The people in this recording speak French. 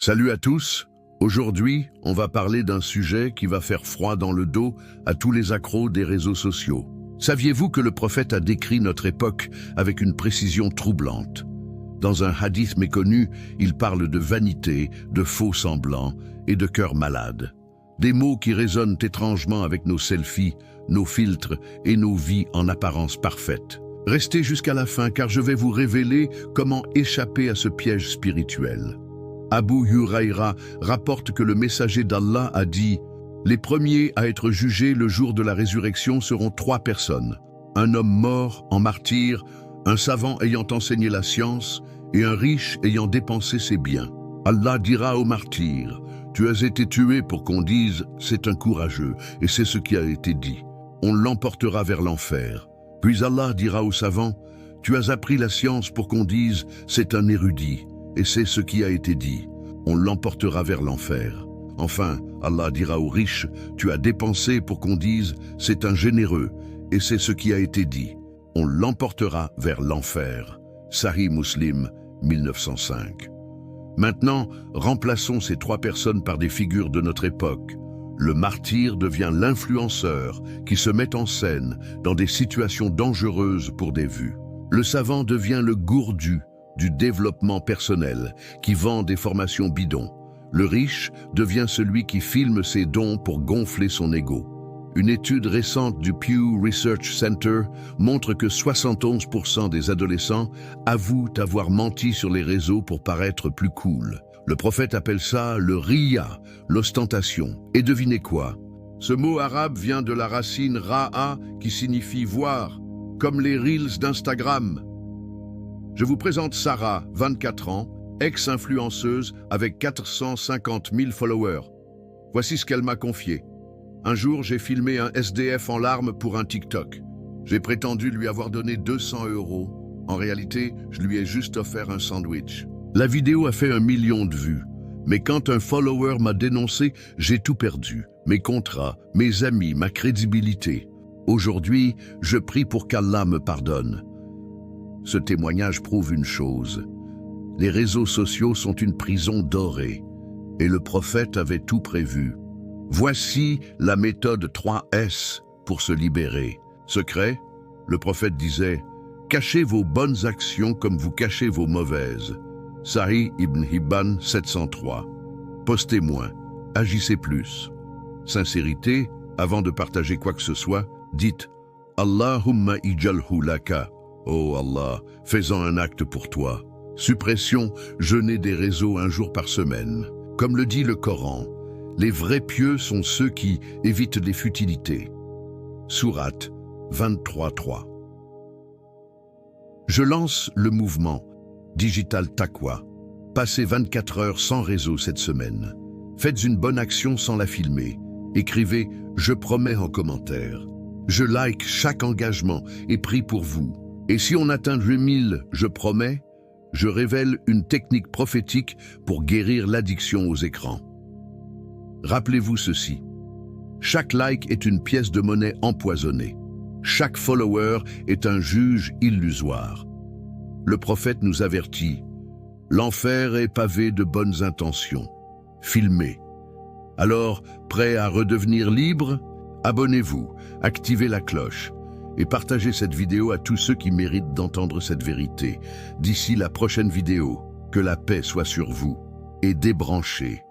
Salut à tous. Aujourd'hui, on va parler d'un sujet qui va faire froid dans le dos à tous les accros des réseaux sociaux. Saviez-vous que le prophète a décrit notre époque avec une précision troublante? Dans un hadith méconnu, il parle de vanité, de faux semblants et de cœur malade. Des mots qui résonnent étrangement avec nos selfies, nos filtres et nos vies en apparence parfaites. Restez jusqu'à la fin car je vais vous révéler comment échapper à ce piège spirituel. Abu Huraïra rapporte que le messager d'Allah a dit « Les premiers à être jugés le jour de la résurrection seront 3 personnes, un homme mort en martyr, un savant ayant enseigné la science et un riche ayant dépensé ses biens. Allah dira au martyr « Tu as été tué pour qu'on dise « C'est un courageux » et c'est ce qui a été dit. On l'emportera vers l'enfer. Puis Allah dira au savant « Tu as appris la science pour qu'on dise « C'est un érudit » et c'est ce qui a été dit. On l'emportera vers l'enfer. Enfin, Allah dira au riche « Tu as dépensé pour qu'on dise « C'est un généreux » et c'est ce qui a été dit. On l'emportera vers l'enfer. » Sahih Muslim, 1905. Maintenant, remplaçons ces 3 personnes par des figures de notre époque. Le martyr devient l'influenceur qui se met en scène dans des situations dangereuses pour des vues. Le savant devient le gourdu du développement personnel qui vend des formations bidons. Le riche devient celui qui filme ses dons pour gonfler son ego. Une étude récente du Pew Research Center montre que 71% des adolescents avouent avoir menti sur les réseaux pour paraître plus cool. Le prophète appelle ça le riya, l'ostentation. Et devinez quoi? Ce mot arabe vient de la racine ra'a qui signifie voir, comme les reels d'Instagram. Je vous présente Sarah, 24 ans, ex-influenceuse avec 450 000 followers. Voici ce qu'elle m'a confié. Un jour, j'ai filmé un SDF en larmes pour un TikTok. J'ai prétendu lui avoir donné 200 €. En réalité, je lui ai juste offert un sandwich. La vidéo a fait 1 million de vues. Mais quand un follower m'a dénoncé, j'ai tout perdu. Mes contrats, mes amis, ma crédibilité. Aujourd'hui, je prie pour qu'Allah me pardonne. Ce témoignage prouve une chose. Les réseaux sociaux sont une prison dorée. Et le prophète avait tout prévu. Voici la méthode 3S pour se libérer. Secret, le prophète disait « Cachez vos bonnes actions comme vous cachez vos mauvaises ». Sahih Ibn Hibban 703. Postez moins, agissez plus. Sincérité, avant de partager quoi que ce soit, dites « Allahumma ijalhu laka ». Oh Allah, fais-en un acte pour toi. Suppression, jeûner des réseaux 1 jour par semaine. Comme le dit le Coran, les vrais pieux sont ceux qui évitent les futilités. Sourate 23:3. Je lance le mouvement Digital Taqwa. Passez 24 heures sans réseau cette semaine. Faites une bonne action sans la filmer. Écrivez « Je promets » en commentaire. Je like chaque engagement et prie pour vous. Et si on atteint 2000, je promets, je révèle une technique prophétique pour guérir l'addiction aux écrans. Rappelez-vous ceci. Chaque like est une pièce de monnaie empoisonnée. Chaque follower est un juge illusoire. Le prophète nous avertit. L'enfer est pavé de bonnes intentions. Filmez. Alors, prêt à redevenir libre? Abonnez-vous, activez la cloche. Et partagez cette vidéo à tous ceux qui méritent d'entendre cette vérité. D'ici la prochaine vidéo, que la paix soit sur vous et débranchez.